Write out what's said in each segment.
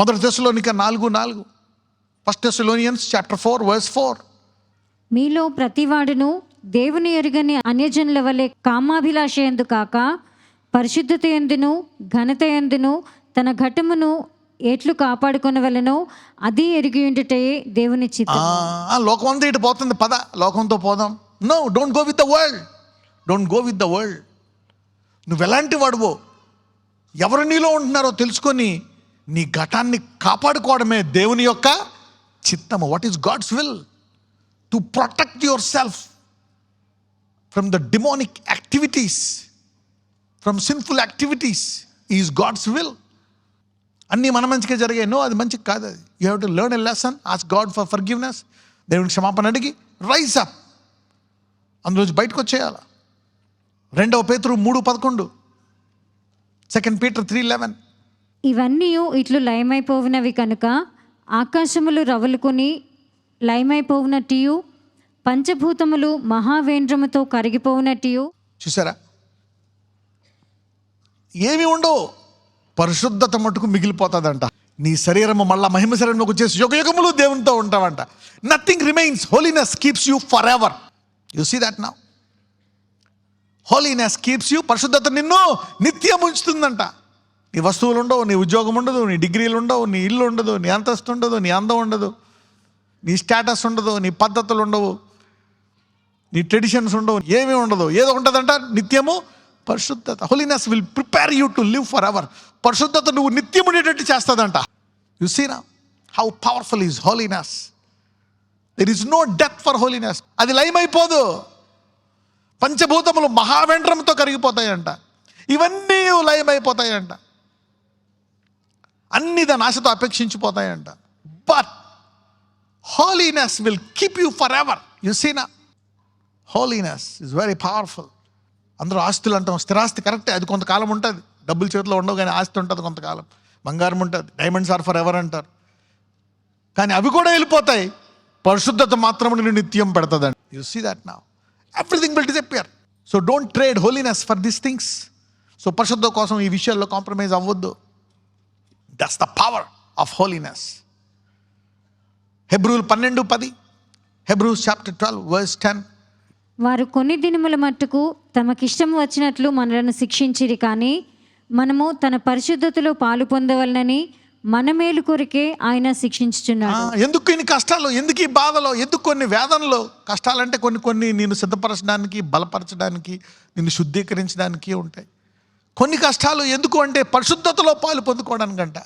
మొదటి తెస్సలోనిక 4:4. First Thessalonians chapter 4 verse 4. మీలో ప్రతివాడును దేవుని ఎరుగని అన్యజనుల వలె కామాభిలాషయందు కాక పరిశుద్ధత యందును ఘనత యందును తన ఘటమును ఎట్లు కాపాడుకొనవలెనో అది ఎరిగి ఉండుటే దేవుని చిత్తం. లోకం అంతా ఇటు పోతుంది, పద లోకంతో పోదాం. No, don't go with the world. Don't go with the world. నువ్వు ఎలాంటి వాడువో, ఎవరు నీలో ఉంటున్నారో తెలుసుకొని నీ ఘటాన్ని కాపాడుకోవడమే దేవుని యొక్క చిత్తము. What is God's will? To protect yourself from the demonic activities, from sinful activities is God's will. అన్నీ మన మంచిగా జరిగాయి. నో, అది మంచిగా కాదు. అది you have to learn a lesson, ask God for forgiveness. దేవుని క్షమాపణ అడిగి రైజ్ అప్, అందులోంచి బయటకు వచ్చేయాల. 2 Peter 3:11, 2 Peter 3:11. ఇవన్నీ ఇట్లు లయమైపోవునవి కనుక ఆకాశములు రవలుకొని లయమైపోవునట్టియు పంచభూతములు మహావేంద్రముతో కరిగిపోవునట్టియు. చూసారా, ఏమి ఉండవు, పరిశుద్ధత మటుకు మిగిలిపోతుందంట. నీ శరీరము మళ్ళా మహిమ శరీరంలోకి వచ్చేసి యుగయుగములు దేవునితో ఉంటావంట. Nothing remains. Holiness keeps you forever. You see that now. Holiness keeps you. పరిశుద్ధత నిన్ను నిత్యం ఉంచుతుందంట. నీ వస్తువులు ఉండవు, నీ ఉద్యోగం ఉండదు, నీ డిగ్రీలు ఉండవు, నీ ఇల్లు ఉండదు, నీ అంతస్తు ఉండదు, నీ అందం ఉండదు, నీ స్టేటస్ ఉండదు, నీ పద్ధతులు ఉండవు, నీ ట్రెడిషన్స్ ఉండవు, ఏమీ ఉండదు. ఏదో ఉంటుందంట నిత్యము పరిశుద్ధత. Holiness will prepare you to live for ever. పరిశుద్ధత నువ్వు నిత్యం ఉండేటట్టు చేస్తుందంట. You see now how powerful is holiness. There is no death for holiness. అది లయమైపోదు. పంచభూతములు మహావేంద్రంతో కరిగిపోతాయంట. ఇవన్నీ లయమైపోతాయంట. అన్ని దాని ఆశతో అపేక్షించిపోతాయంట. But holiness will keep you forever. You see నా, హోలీనెస్ ఇస్ వెరీ పవర్ఫుల్. అందరూ ఆస్తులు అంటాం, స్థిరాస్తి కరెక్టే, అది కొంతకాలం ఉంటుంది. డబ్బులు చేతిలో ఉండవు కానీ ఆస్తి ఉంటుంది కొంతకాలం. బంగారం ఉంటుంది, డైమండ్స్ ఆర్ ఫర్ ఎవర్ అంటారు. కానీ అవి కూడా వెళ్ళిపోతాయి. పరిశుద్ధత మాత్రం నేను నిత్యం పెడతాదండి. You see that now. Everything will disappear. So don't trade holiness for these things. So పరిశుద్ధత కోసం ఈ విషయాల్లో కాంప్రమైజ్ అవ్వద్దు. That's the power of holiness. హెబ్రూలు 12:10, హెబ్రూస్ చాప్టర్ 12 verse 10. వారు కొన్ని దినముల మట్టుకు తమకిష్టం వచ్చినట్లు మనలను శిక్షించిరి, కానీ మనము తన పరిశుద్ధతలో పాలు పొందవలనని మన మేలు కొరికే ఆయన శిక్షించుచున్నాడు. ఎందుకు ఇన్ని కష్టాలు, ఎందుకు ఈ బాధలు, ఎందుకు కొన్ని వేదనలు? కష్టాలంటే కొన్ని నిన్ను సిద్ధపరచడానికి, బలపరచడానికి, నిన్ను శుద్ధీకరించడానికి ఉంటాయి. కొన్ని కష్టాలు ఎందుకు అంటే పరిశుద్ధతలో పాలు పొందుకోవడానికంట.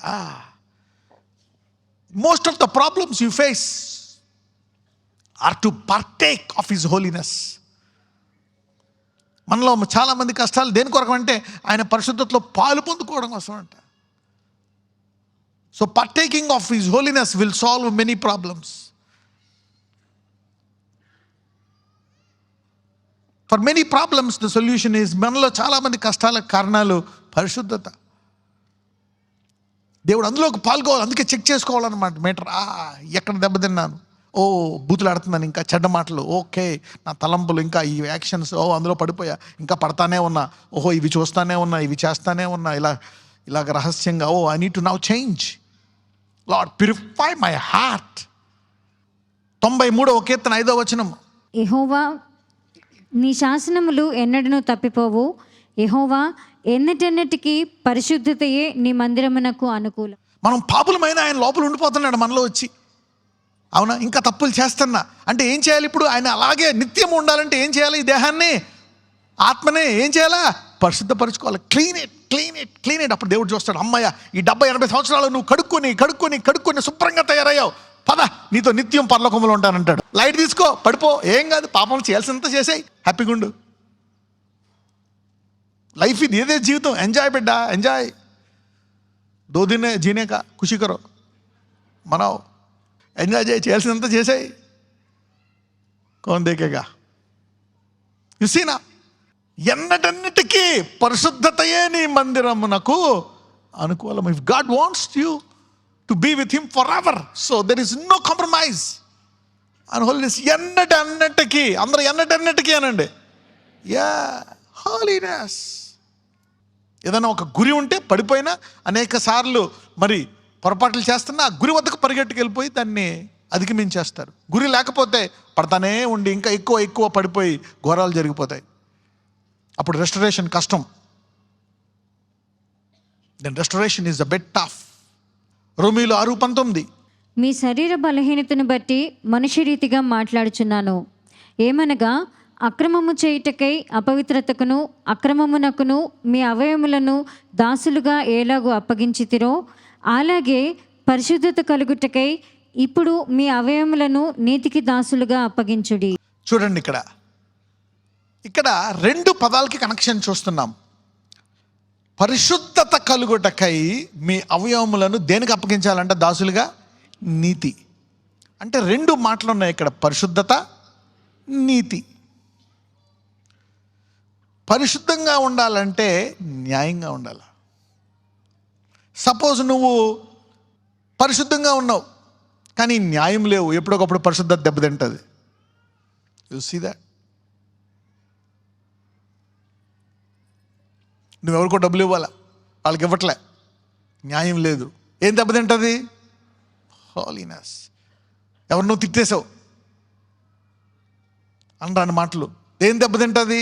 Most of the problems you face are to partake of his holiness. మనలో చాలామంది కష్టాలు దేని కొరకు అంటే ఆయన పరిశుద్ధతలో పాలు పొందుకోవడం కోసం అంట. So partaking of his holiness will solve many problems. For many problems the solution is, మనలో చాలామంది కష్టాలకు కారణాలు పరిశుద్ధత. దేవుడు అందులోకి పాల్గొవాలి. అందుకే చెక్ చేసుకోవాలన్నమాట మీటర్. ఎక్కడ దెబ్బతిన్నాను, ఓ బూతులు ఆడుతున్నాను, ఇంకా చెడ్డ మాటలు, ఓకే నా తలంపులు, ఇంకా ఈ యాక్షన్స్, అందులో పడిపోయా, ఇంకా పడతానే ఉన్నా, ఓహో ఇవి చూస్తానే ఉన్నా, ఇవి చేస్తానే ఉన్నా, ఇలాగ రహస్యంగా, I need to now change. Lord purify my heart. 93వ కీర్తన 5వ వచనం. యెహోవా నీ శాసనములు ఎన్నడూ తప్పిపోవు. యెహోవా ఎన్నటెన్నటికి పరిశుద్ధతయే నీ మందిరమునకు అనుకూలం. మనం పాపులమైన ఆయన లోపల ఉండిపోతున్నాడు మనలో వచ్చి. అవునా, ఇంకా తప్పులు చేస్తున్నా అంటే ఏం చేయాలి? ఇప్పుడు ఆయన అలాగే నిత్యం ఉండాలంటే ఏం చేయాలి? ఈ దేహాన్ని, ఆత్మనే ఏం చేయాలా? పరిశుద్ధపరచుకోవాలి. Clean it. అప్పుడు దేవుడు చూస్తాడు, అమ్మయ్య ఈ 70-80 సంవత్సరాలు నువ్వు కడుక్కొని శుభ్రంగా తయారయ్యావు, పద నీతో నిత్యం పరలోకంలో ఉంటానంటాడు. లైట్ తీసుకో, పడిపో, ఏం కాదు, పాపం చేయాల్సినంత చేసేయి, హ్యాపీగా ఉండు. లైఫ్ ఇది, ఏదే జీవితం. ఎంజాయ్ బిడ్డ, ఎంజాయ్. 2 दिन జీనే కా ఖుషి కరో, మనావ్, ఎంజాయ్ చేయాల్సినంత చేసేయి. కౌన్ దేకేగా? యు సీ నా, ఎన్నటన్నిటికీ పరిశుద్ధతయే నీ మందిరమునకు అనుకూలం. If God wants you to be with him forever, so there is no compromise and holiness. ఎన్నటన్నిటికీ, అందరూ ఎన్నటన్నిటికీ అనండి. Yeah, holiness. ఏదైనా ఒక గురి ఉంటే పడిపోయినా అనేక సార్లు మరి పొరపాట్లు చేస్తున్నా ఆ గురి వద్దకు పరిగెట్టుకెళ్ళిపోయి దాన్ని అధిగమించేస్తారు. గురి లేకపోతే పడతానే ఉండి ఇంకా ఎక్కువ పడిపోయి ఘోరాలు జరిగిపోతాయి. అప్పుడు రెస్టరేషన్ కష్టం. Then restoration is a bit tough. రోమీయులు 6:19 మీ శరీర బలహీనతను బట్టి మనిషి రీతిగా మాట్లాడుచున్నాను. ఏమనగా అక్రమము చేయుటకై అపవిత్రతకును అక్రమమునకును మీ అవయములను దాసులుగా ఎలాగూ అప్పగించితిరో అలాగే పరిశుద్ధత కలుగుటకై ఇప్పుడు మీ అవయములను నీతికి దాసులుగా అప్పగించుడి. చూడండి, ఇక్కడ 2 పదాలకి కనెక్షన్ చూస్తున్నాం. పరిశుద్ధత కలుగుటకై మీ అవయవములను దేనికి అప్పగించాలంటే దాసులుగా, నీతి. అంటే 2 మాటలు ఉన్నాయి ఇక్కడ, పరిశుద్ధత, నీతి. పరిశుద్ధంగా ఉండాలంటే న్యాయంగా ఉండాలి. సపోజ్ నువ్వు పరిశుద్ధంగా ఉన్నావు కానీ న్యాయం లేవు, ఎప్పుడొకప్పుడు పరిశుద్ధత దెబ్బతింటుంది. You see that. నువ్వెవరికో డబ్బులు ఇవ్వాలా, వాళ్ళకి ఇవ్వట్లే, న్యాయం లేదు, ఏం దెబ్బతింటుంది? హోలీనెస్. ఎవరినో తిట్టేసావు అనరాని మాటలు, ఏం దెబ్బతింటుంది?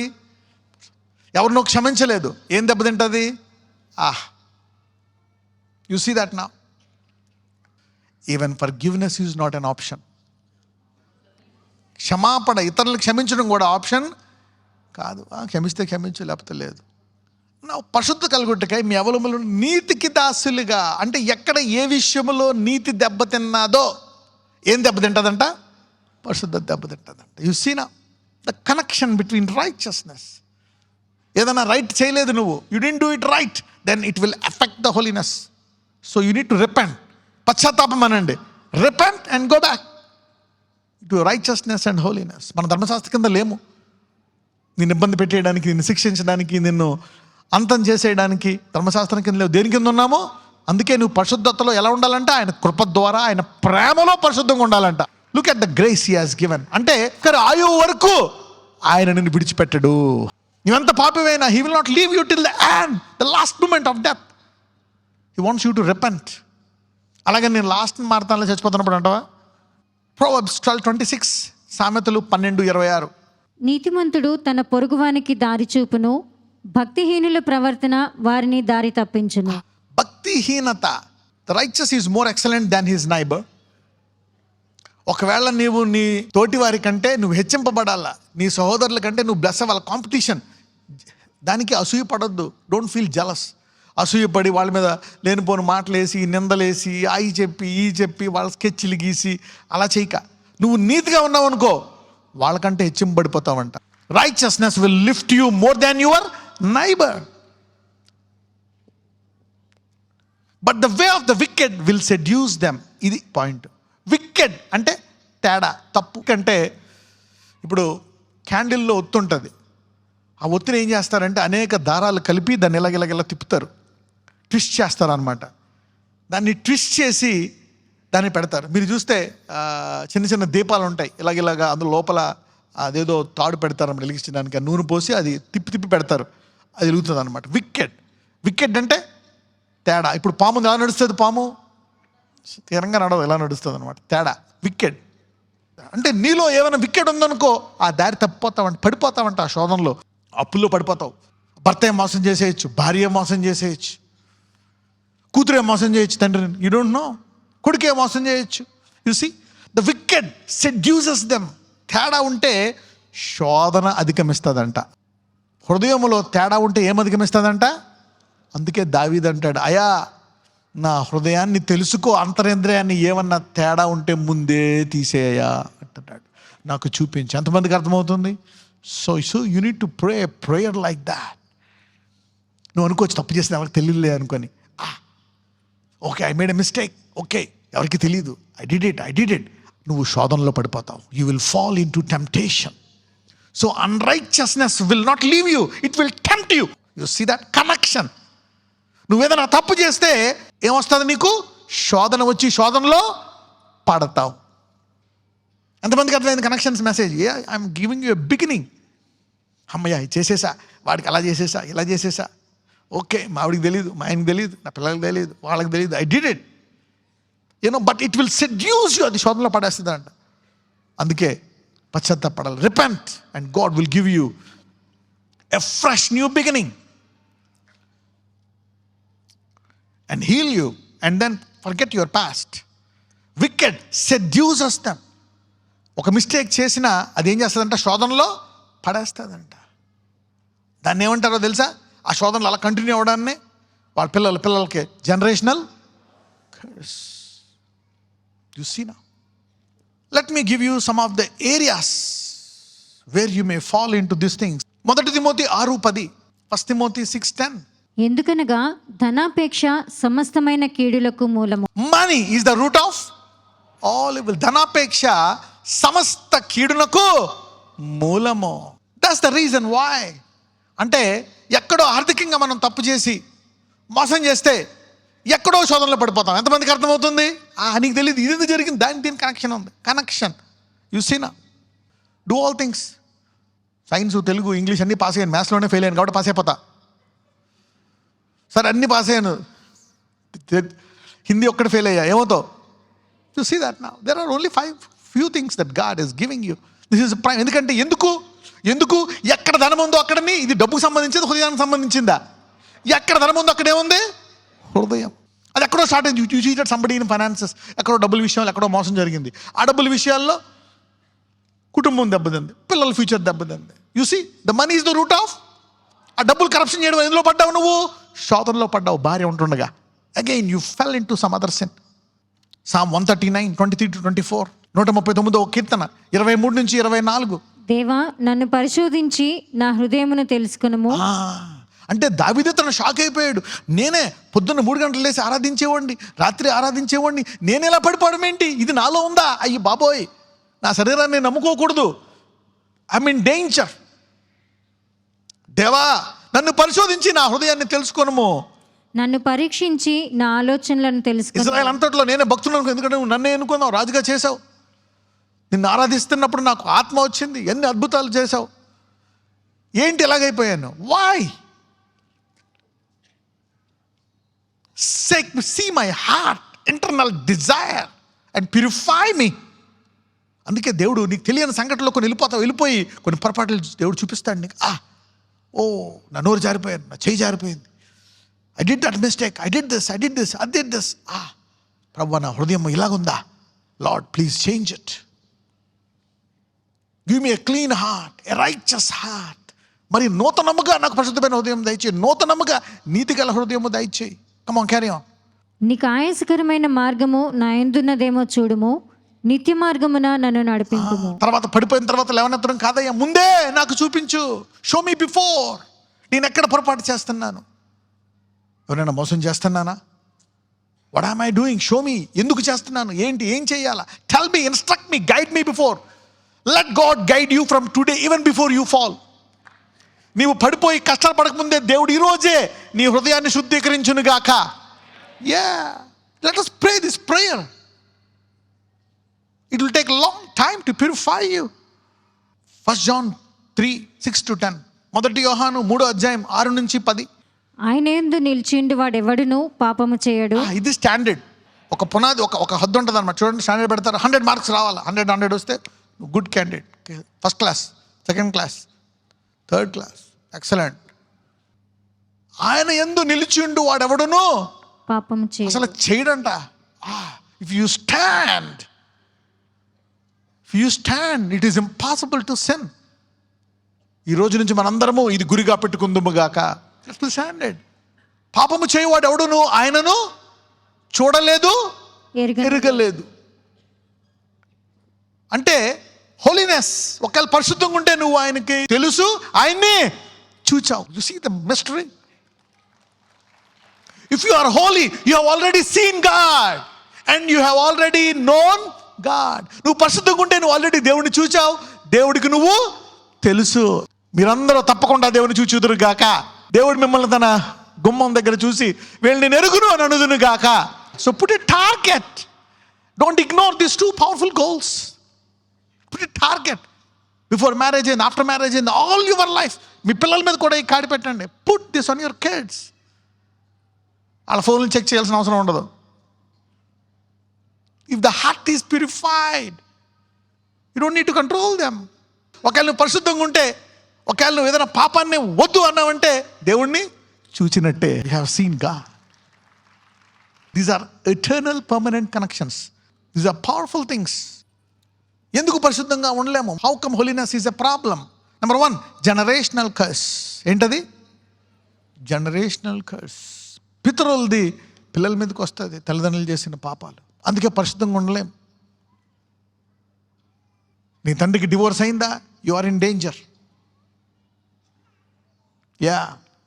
ఎవరినో క్షమించలేదు, ఏం దెబ్బతింటుంది? యు సీ దట్ నా. Even forgiveness is not an option. క్షమాపణ, ఇతరులకు క్షమించడం కూడా ఆప్షన్ కాదు. క్షమిస్తే క్షమించు, లేకపోతే లేదు. నా పరిశుద్ధ కలుగుటకై మీ అవలములను నీతికి దాసులుగా. అంటే ఎక్కడ ఏ విషయంలో నీతి దెబ్బతిన్నాదో ఏం దెబ్బతింటుందంట? పరిశుద్ధత దెబ్బతింటుందంట. యు సీ నా ద కనెక్షన్ బిట్వీన్ రైచియస్నెస్. ఏదైనా రైట్ చేయలేదు నువ్వు, you didn't do it right, then it will affect the holiness. So you need to repent. పశ్చాత్తాపం అనండి, repent and go back to righteousness and holiness. మన ధర్మశాస్త్ర కింద లేము. నిన్ను ఇబ్బంది పెట్టేయడానికి, నిన్ను శిక్షించడానికి, నిన్ను అంతం చేసేయడానికి ధర్మశాస్త్రం కింద లేవు. దేని కింద ఉన్నామో? అందుకే నువ్వు పరిశుద్ధతలో ఎలా ఉండాలంట? ఆయన కృప ద్వారా, ఆయన ప్రేమలో పరిశుద్ధంగా ఉండాలంట. Look at the grace he has given. అంటే ఆయువు వరకు ఆయన నిన్ను విడిచిపెట్టడు. నువ్వెంత పాపివైనా he will not leave you till the end, the last moment of death. He wants you to repent. అలాగే నేను లాస్ట్ మారతాన్లో చచ్చిపోతున్నప్పుడు అంటావా? ప్రొవర్బ్స్ 12:26, సామెతలు 12:26. నీతిమంతుడు తన పొరుగువానికి దారి చూపును, భక్తిహీనుల ప్రవర్తన వారిని దారి తప్పించును. భక్తిహీనత. The righteous is more excellent than his neighbour. ఒకవేళ నీవు నీ తోటి వారి కంటే నువ్వు హెచ్చింపబడాలా, నీ సహోదరుల కంటే నువ్వు బ్లెస్ అవ్వాలి. కాంపిటీషన్, దానికి అసూయపడొద్దు. Don't feel jealous. అసూయపడి వాళ్ళ మీద లేనిపోని మాటలేసి, నిందలేసి, ఈ చెప్పి వాళ్ళ స్కెచ్లు గీసి అలా చేయక, నువ్వు నీతిగా ఉన్నావు అనుకో, వాళ్ళకంటే హెచ్చింపబడిపోతావంట. Righteousness will lift you more than your neighbour. But the way of the wicked will seduce them. ఇది పాయింట్. వికెడ్ అంటే తేడా, తప్పు. అంటే ఇప్పుడు క్యాండిల్లో ఒత్తు ఉంటుంది. ఆ ఒత్తిని ఏం చేస్తారంటే అనేక దారాలు కలిపి దాన్ని ఇలాగ తిప్పుతారు, ట్విస్ట్ చేస్తారు అనమాట. దాన్ని ట్విస్ట్ చేసి దాన్ని పెడతారు. మీరు చూస్తే చిన్న చిన్న దీపాలు ఉంటాయి, ఇలాగ అందులో లోపల అదేదో తాడు పెడతారు అన్నమాట వెలిగించడానికి. నూనె పోసి అది తిప్పి పెడతారు, అది వెలుగుతుంది అనమాట. వికెడ్ అంటే తేడా. ఇప్పుడు పాము ఎలా నడుస్తుంది? పాము తీరంగా నడవదు, ఎలా నడుస్తుంది అనమాట. తేడా, వికెడ్. అంటే నీలో ఏమైనా వికెడ్ ఉందనుకో, ఆ దారి తప్పిపోతావంట, పడిపోతావంట. ఆ శోధనలో, అప్పుల్లో పడిపోతావు. భర్త మోసం చేసేయచ్చు, భార్య మోసం చేసేయచ్చు, కూతురే మోసం చేయొచ్చు, తండ్రిని, యూ డోంట్ నో. కొడుకే మోసం చేయొచ్చు. You see the wicked seduces them. తేడా ఉంటే శోధన అధిగమిస్తుందంట. హృదయంలో తేడా ఉంటే ఏం అధిగమిస్తుందంట? అందుకే దావీదు అంటాడు, అయా నా హృదయాన్ని తెలుసుకో, అంతరేంద్రియాన్ని ఏమన్నా తేడా ఉంటే ముందే తీసేయా అంటున్నాడు, నాకు చూపించి. ఎంతమందికి అర్థమవుతుంది? So you need to prayer like that. నువ్వు అనుకోవచ్చు తప్పు చేసిన ఎవరికి తెలియలే అనుకొని, okay I made a mistake, okay ఎవరికి తెలియదు, ఐ డిడ్ ఇట్. నువ్వు శోధనలో పడిపోతావు. You will fall into temptation. So unrighteousness will not leave you, it will tempt you. You see that connection. నువ్వేదైనా తప్పు చేస్తే ఏమొస్తుంది నీకు? శోధన వచ్చి శోధనలో పడతావు. ఎంతమందికి అర్థమైంది connections message? I'm giving you a beginning. అమ్మయ్య ఇది చేసేసా, వాడికి అలా చేసేసా, ఇలా చేసేసా, ఓకే మా ఆవిడికి తెలియదు, మా ఆయనకి తెలియదు, నా పిల్లలకి తెలియదు, వాళ్ళకి తెలియదు, I did it. But it will seduce you, అది శోధనలో పడేస్తుంది అంట. అందుకే పశ్చాత్తాపడాలి. Repent and God will give you a fresh new beginning and heal you, and then forget your past. Wicked seduces them. ఒక మిస్టేక్ చేసినా అది ఏం చేస్తుందంట, శోధనలో పడేస్తుందంట. దాన్ని ఏమంటారో తెలుసా? ఆ శోధనలు అలా కంటిన్యూ అవ్వడాన్ని వాళ్ళ పిల్లలకి generational curse. You see now, let me give you some of the areas where you may fall into this things. 1 Timothy 6:10, 1 Timothy 6:10. ఎందుకనగా ధనాపేక్ష సమస్తమైన కీడులకు మూలము. Money is the root of all evil. ధనాపేక్ష సమస్త కీడునకు మూలము. That's the reason why. అంటే ఎక్కడో ఆర్థికంగా మనం తప్పు చేసి మోసం చేస్తే ఎక్కడో శోధనలో పడిపోతాం. ఎంతమందికి అర్థమవుతుంది? నీకు తెలియదు ఇది ఎందుకు జరిగింది, దీని కనెక్షన్ ఉంది. కనెక్షన్ యు సీనా. Do all things. Science, Telugu, English అన్నీ పాస్ అయ్యాను, మ్యాథ్స్లోనే ఫెయిల్ అయ్యాను కాబట్టి పాస్ అయిపోతా. సరే అన్నీ పాస్ అయ్యాను, హిందీ ఒక్కటి ఫెయిల్ అయ్యా, ఏమవుతావు? You see that now there are only few things that God is giving you. This is prime. ఎందుకంటే ఎందుకు ఎక్కడ ధనం ఉందో అక్కడని, ఇది డబ్బుకు సంబంధించింది, హృదయానికి సంబంధించిందా? ఎక్కడ ధనం ఉందో అక్కడేముంది? హృదయం. అది ఎక్కడో స్టార్ట్ అయింది. You cheated somebody in finances, ఎక్కడో డబ్బుల విషయాలు ఎక్కడో మోసం జరిగింది. ఆ డబ్బుల విషయాల్లో కుటుంబం దెబ్బతింది, పిల్లల ఫ్యూచర్ దెబ్బతింది. You see the money is the root of. ఆ డబ్బులు కరప్షన్ చేయడం, ఎందులో పడ్డావు నువ్వు? శోధనలో పడ్డావు. భార్య ఉంటుండగా again you fell in to some other sin. Psalm 139, 23-24, 139వ కీర్తన 23-24. దేవా, నన్ను పరిశోధించి నా హృదయమును తెలుసుకునుము. అంటే దావీదు తన షాక్ అయిపోయాడు. నేనే పొద్దున్న 3 గంటలు లేసి ఆరాధించేవాడిని, రాత్రి ఆరాధించేవాడిని, నేను ఎలా పడిపోవడం ఏంటి? ఇది నాలో ఉందా? అయ్యి బాబోయ్, నా శరీరాన్ని నమ్ముకోకూడదు. I mean danger. దేవా, నన్ను పరిశోధించి నా హృదయాన్ని తెలుసుకొనుము. నన్ను పరీక్షించి నా ఆలోచనలను తెలుసుకుని. ఇజ్రాయెల్ అంతట్లో నేనే భక్తులను, ఎందుకంటే నువ్వు నన్నే ఎన్నుకున్నావు, రాజుగా చేసావు. నిన్ను ఆరాధిస్తున్నప్పుడు నాకు ఆత్మ వచ్చింది, ఎన్ని అద్భుతాలు చేసావు. ఏంటి ఎలాగైపోయాను? Why? See my heart internal desire and purify me. అందుకే దేవుడు నీకు తెలియని సంఘటనలో వెళ్ళిపోయి కొన్ని పొరపాట్లు దేవుడు చూపిస్తాడు నీకు. నా నోరు జారిపోయాను, నా చేయి జారిపోయింది, I did that mistake, I did this. ప్రభువా, నా హృదయం ఇలాగుందా? Lord, please change it. Give me a clean heart, a righteous heart. మరి నూతనముగా నాకు పరిశుద్ధమైన హృదయం దయచేయి, నూతనముగా నీతిగల హృదయము దయచేయి. Come on, carry on. నీకు ఆయాసకరమైన మార్గము నా యందున్నదేమో చూడుము, నిత్య మార్గమున నన్ను నడిపించుము. తర్వాత పడిపోయిన తర్వాత లేవనెత్తడం కాదయ్యా, ముందే నాకు చూపించు. Show me before. నేను ఎక్కడ పొరపాటు చేస్తున్నాను? ఎవరైనా మోసం చేస్తున్నానా? What am I doing? Show me. ఎందుకు చేస్తున్నాను? ఏం చేయాలా? Tell me, instruct me, guide me before. Let God guide you from today, even before you fall. నీవు పడిపోయి కష్టాలు పడకముందే దేవుడు ఈరోజే నీ హృదయాన్ని శుద్ధీకరించును గాక. Let us pray this prayer. It will take a long time to purify you. 1 John 3:6-10. 1 యోహాను 3:6-10. ఆయన యందు నిలిచిండు వాడెవడును పాపము చేయడు. ఇది స్టాండర్డ్. ఒక పునాది, ఒక హద్దు ఉంటుంది అన్నమాట. చూడండి, స్టాండర్డ్ పెడతారు. 100 మార్క్స్ రావాలి. 100 వస్తే good candidate, first class, second class, third class, excellent. ఆయన యందు నిలిచిండు వాడెవడును పాపము చేయడు. అసలు చేయడంట. If you stand, it is impossible to sin. ఈ రోజు నుంచి మనందరము ఇది గురిగా పెట్టుకుందుము గాక. స్టాండర్డ్. పాపము చేయవాడు ఎవడును ఆయనను చూడలేదు, ఎరగలేదు. అంటే హోలీనెస్. ఒకవేళ పరిశుద్ధంగా ఉంటే నువ్వు ఆయనకి తెలుసు, ఆయన్ని చూచావు. You see the mystery. If you are holy, you have already seen God and you have already known God. నువ్వు పరిశుద్ధంగా ఉంటే నువ్వు ఆల్రెడీ దేవుడిని చూచావు, దేవుడికి నువ్వు తెలుసు. మీరందరూ తప్పకుండా దేవుని చూచుదురు గాక. దేవుడు మిమ్మల్ని తన గుమ్మం దగ్గర చూసి వీళ్ళు నేను ఎరుగును అని అనుదును గాక. So put a target. Don't ignore these 2 powerful goals. Put a target before marriage and after marriage and all your life. మీ పిల్లల మీద కూడా ఈ కాడి పెట్టండి. Put this on your kids. వాళ్ళ ఫోన్లు చెక్ చేయాల్సిన అవసరం ఉండదు. If the heart is purified, you don't need to control them. ఒకవేళ నువ్వు పరిశుద్ధంగా ఉంటే, ఒకవేళ నువ్వు ఏదైనా పాపాన్ని వద్దు అన్నావంటే దేవుణ్ణి చూచినట్టే. You have seen God. These are eternal permanent connections. These are powerful things. ఎందుకు పరిశుద్ధంగా ఉండలేము? How come holiness is a problem? Number 1, generational curse. ఏంటది? Generational curse. పితరులది పిల్లల మీదకి వస్తుంది, తల్లిదండ్రులు చేసిన పాపాలు. అందుకే పరిశుద్ధంగా ఉండలేం. నీ తండ్రికి డివోర్స్ అయిందా? You are in danger. Yeah,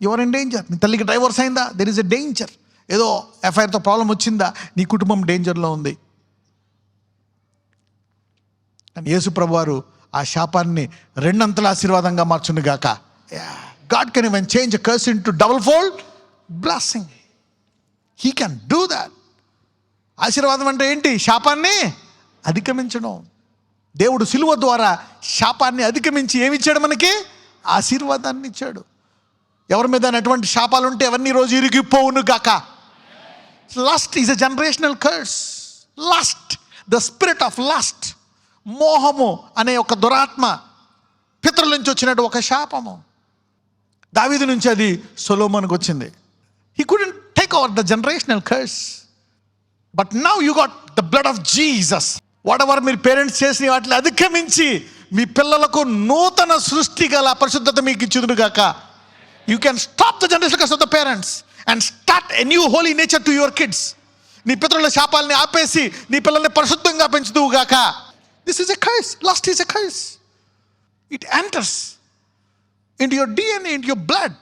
you are in danger. నీ తల్లికి డైవోర్స్ అయిందా? There is a danger. ఏదో ఎఫ్ఐఆర్తో ప్రాబ్లం వచ్చిందా? నీ కుటుంబం డేంజర్లో ఉంది. కానీ యేసు ప్రభువారు ఆ శాపాన్ని 2 అంతల ఆశీర్వాదంగా మార్చును గాక. God can even change a curse into double fold blessing. He can do that. ఆశీర్వాదం అంటే ఏంటి? శాపాన్ని అధిగమించడం. దేవుడు సిలువ ద్వారా శాపాన్ని అధిగమించి ఏమిచ్చాడు? మనకి ఆశీర్వాదాన్ని ఇచ్చాడు. ఎవరి మీద ఎటువంటి శాపాలు ఉంటే అవన్నీ రోజు ఇరిగిపోవును గాక. Lust is a generational curse. Lust, the spirit of lust, మోహము అనే ఒక దురాత్మ పితరుల నుంచి వచ్చినట్టు ఒక శాపము. దావీదు నుంచి అది సొలొమోనుకు వచ్చింది. He couldn't take over the generational curse. But now you got the blood of Jesus. What ever మీరు పేరెంట్స్ చేసిన వాటిని అధిగమించి మీ పిల్లలకు నూతన సృష్టి గల పరిశుద్ధత మీకు ఇచ్చుదురు గాక. You can stop the generational curse of the parents and start a new holy nature to your kids. నీ పితరుల శాపాలని ఆపేసి నీ పిల్లల్ని పరిశుద్ధంగా పెంచుదువు గాక. This is a curse. Lust is a curse. It enters into your DNA, into your blood.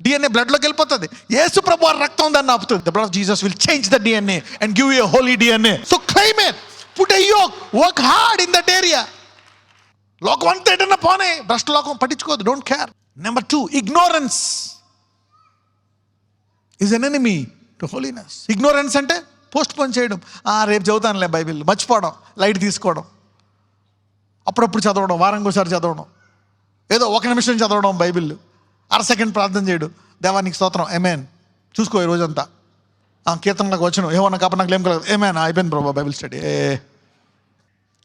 DNA బ్లడ్లోకి వెళ్ళిపోతుంది. యేసు ప్రభు వారి రక్తం దాన్ని ఆపుతుంది. The blood of Jesus will change the DNA and give you a holy DNA. So claim it. Put a yoke. Work hard in that area. లోకం అంతా ఎటన్నా పోనే, భ్రష్ట లోకం పట్టించుకోదు. Don't care. Number 2, ignorance is an enemy to holiness. Ignorance అంటే post phone చేయడం. రేపు చదువుతానులే బైబిల్, మర్చిపోవడం, లైట్ తీసుకోవడం, అప్పుడప్పుడు చదవడం, వారానికి ఒకసారి చదవడం, ఏదో 1 నిమిషం చదవడం బైబిల్, అర సెకండ్ ప్రార్థన చేయడు, దేవానికి స్తోత్రం ఏమేన్, చూసుకో ఈ రోజంతా కీర్తనలకు వచ్చను, ఏమన్నా కాప నాకు ఏం కలదు, ఏమేనా అయిపోయింది ప్రభా బైబిల్ స్టడీ,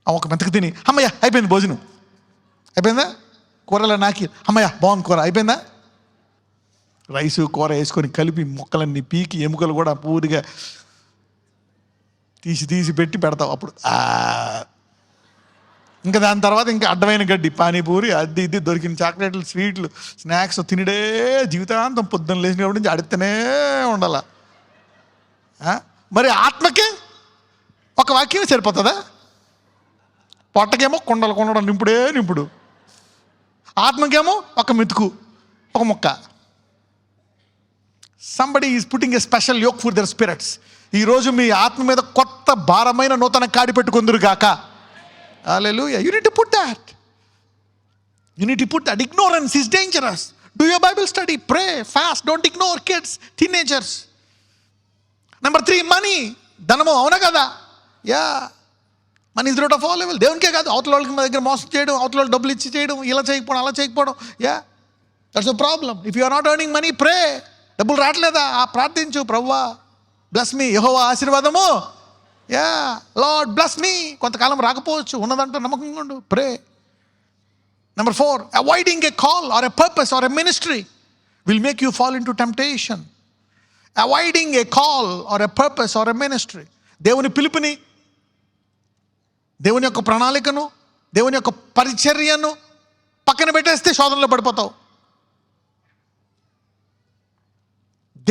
ఒక మెతకు తిని అమ్మయ్య అయిపోయింది, భోజనం అయిపోయిందా, కూరలో నాకి అమ్మయ్య బాగుంది కూర అయిపోయిందా, రైసు కూర వేసుకొని కలిపి మొక్కలన్నీ పీకి ఎముకలు కూడా పూర్తిగా తీసి పెట్టి పెడతావు. అప్పుడు ఇంకా దాని తర్వాత ఇంకా అడ్డమైన గడ్డి, పానీపూరి, అది ఇది దొరికిన చాక్లెట్లు, స్వీట్లు, స్నాక్స్ తినడే జీవితాంతం. పొద్దున్న లేచినప్పటి నుంచి అడుగుతూనే ఉండాల. మరి ఆత్మకే ఒక వాక్యమే సరిపోతుందా? పొట్టకేమో కొండలు నింపుడు, ఆత్మకేమో ఒక మెతుకు, ఒక ముక్క. Somebody is putting a special yoke for their spirits. ఈరోజు మీ ఆత్మ మీద కొత్త భారమైన నూతన కాడి పెట్టుకుందరు గాక. Hallelujah. You need to put that. You need to put that. Ignorance is dangerous. Do your Bible study, pray, fast. Don't ignore kids, teenagers. Number 3, money. ధనము, అవునా కదా? Yeah, money is root of all level. దేవునికే కాదు, అవతల వాళ్ళకి మా దగ్గర మోసం చేయడం, అవతల వాళ్ళు డబ్బులు ఇచ్చి చేయడం, ఇలా చేయకపోవడం, అలా చేయకపోవడం. Yeah, that's a problem. If you are not earning money, pray. డబ్బులు రావట్లేదా? ప్రార్థించు, ప్రభువా బ్లెస్ మీ, యెహోవా ఆశీర్వాదము. Yeah, lord bless me. కొంతకాలం రాకపోవచ్చు, ఉన్నదంటే నమ్మకంగా ఉండు, pray. Number 4, avoiding a call or a purpose or a ministry will make you fall into temptation. Avoiding a call or a purpose or a ministry. దేవుని పిలుపుని, దేవుని యొక్క ప్రణాళికను, దేవుని యొక్క పరిచర్యను పక్కన పెట్టేస్తే శోధనలో పడిపోతావు.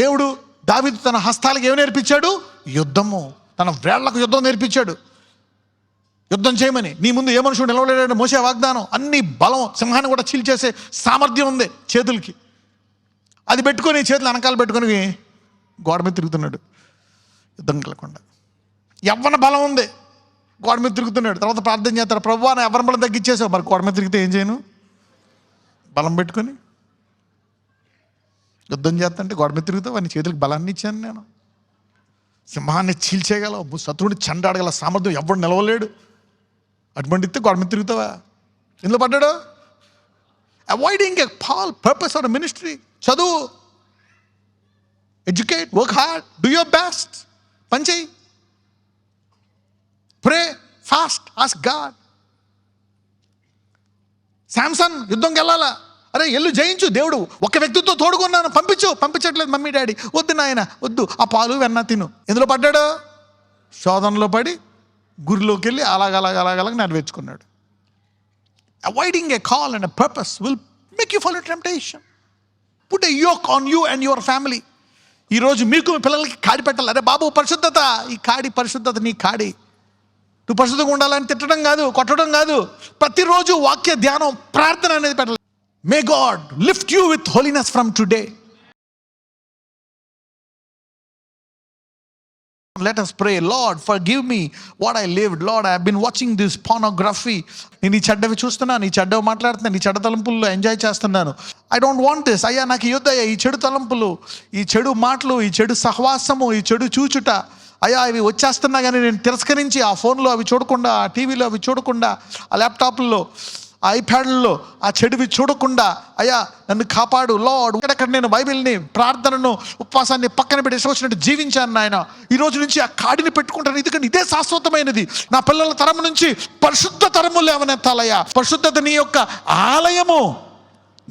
దేవుడు దావీదు తన హస్తాలకు ఏమి నేర్పించాడు? యుద్ధము. తన వేళ్లకు యుద్ధం నేర్పించాడు. యుద్ధం చేయమని. నీ ముందు ఏ మనుషుడు నిలవలేడు, మోసే వాగ్దానం. అన్ని బలం, సింహాన్ని కూడా చీల్చేసే సామర్థ్యం ఉంది చేతులకి. అది పెట్టుకొని చేతులు వెనకాల పెట్టుకొని గోడ మీద తిరుగుతున్నాడు యుద్ధం కలగకుండా. యవ్వన బలం ఉంది, గోడ మీద తిరుగుతున్నాడు. తర్వాత ప్రార్థన చేస్తాడు, ప్రభువా నా యవ్వన బలం తగ్గించేసావు. మరి గోడ మీద తిరిగితే ఏం చేయను? బలం పెట్టుకొని యుద్ధం చేస్తుంటే గోడ మీద తిరుగుతావు. వాని చేతులకు బలాన్ని ఇచ్చాను నేను. సింహాన్ని చీల్చేయగలవు, శత్రువుని చెండాడగల సామర్థ్యం ఎవడు నిలవలేడు. అటువంటి ఇస్తే గోడ మీద తిరుగుతావా? ఇందులో పడ్డాడు. Avoiding a call, purpose or ministry. చదువు, educate, work hard, do your best. పని చేయి. Pray, fast, ask God. Samson యుద్ధంకి వెళ్ళాలా? అరే ఎల్లు జయించు, దేవుడు ఒక వ్యక్తితో తోడుకున్నాను, పంపించట్లేదు మమ్మీ డాడీ, వద్దు నాయన వద్దు, ఆ పాలు వెన్న తిను. ఎందులో పడ్డాడు? శోధనలో పడి గురిలోకి వెళ్ళి అలాగ నెరవేర్చుకున్నాడు. Avoiding a call and a purpose will make you follow temptation. Put a yoke on you and your family. ఈరోజు మీకు మీ పిల్లలకి కాడి పెట్టాలి. అరే బాబు పరిశుద్ధత, ఈ కాడి పరిశుద్ధత, నీ కాడి. నువ్వు పరిశుద్ధంగా ఉండాలని తిట్టడం కాదు, కొట్టడం కాదు, ప్రతిరోజు వాక్య ధ్యానం, ప్రార్థన అనేది పెట్టాలి. May God lift you with holiness from today. Let us pray. Lord, forgive me what I lived. Lord, I have been watching this pornography. నేను ఈ చెడ్డవి చూస్తున్నాను, ఈ చెడ్డవి మాట్లాడుతున్నాను, ఈ చెడ్డ తలంపుల్లో ఎంజాయ్ చేస్తున్నాను. I don't want this. అయ్యా నాకు యుద్ధయ్యా ఈ చెడు తలంపులు, ఈ చెడు మాటలు, ఈ చెడు సహవాసము, ఈ చెడు చూచుట, అయ్యా ఇవి వచ్చేస్తున్నా కానీ నేను తిరస్కరించి ఆ ఫోన్లో అవి చూడకుండా, ఆ టీవీలో అవి చూడకుండా, ఆ ల్యాప్టాప్లో, ఆ ఐప్యాడ్లలో ఆ చెడువి చూడకుండా అయ్యా నన్ను కాపాడు లార్డ్. ఎక్కడెక్కడ నేను బైబిల్ని, ప్రార్థనను, ఉపవాసాన్ని పక్కన పెట్టి వచ్చినట్టు జీవించాను నాయన. ఈ రోజు నుంచి ఆ కాడిని పెట్టుకుంటాను, ఎందుకంటే ఇదే శాశ్వతమైనది. నా పిల్లల తరము నుంచి పరిశుద్ధ తరము లేవనెత్తాలయ్యా. పరిశుద్ధత నీ యొక్క ఆలయము,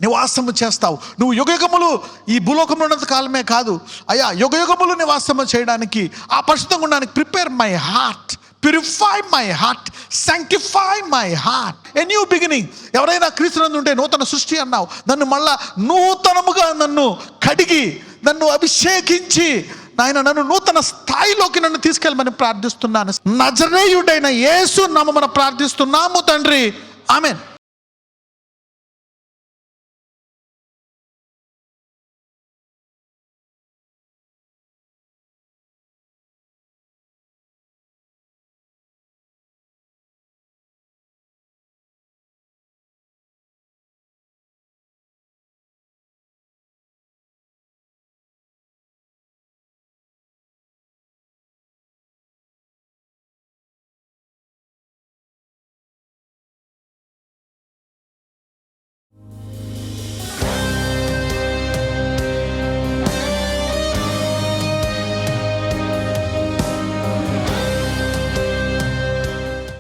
నివాసము చేస్తావు నువ్వు. యుగయుగములు ఈ భూలోకంలో ఉన్నంత కాలమే కాదు అయ్యా, యుగయుగములు నివాసము చేయడానికి, ఆ పరిశుద్ధంగా ఉండడానికి prepare my heart, purify my heart, sanctify my heart, a new beginning. ఎవరైనా క్రీస్తునందు ఉంటే నూతన సృష్టి అన్నావు. నన్ను మళ్ళా నూతనముగా నన్ను కడిగి, నన్ను అభిషేకించి నాయన నన్ను నూతన స్థాయిలోకి నన్ను తీసుకెళ్ళమని ప్రార్థిస్తున్నాను. నజరేయుడైన యేసు నామమున ప్రార్థిస్తున్నాము తండ్రి, ఆమేన్.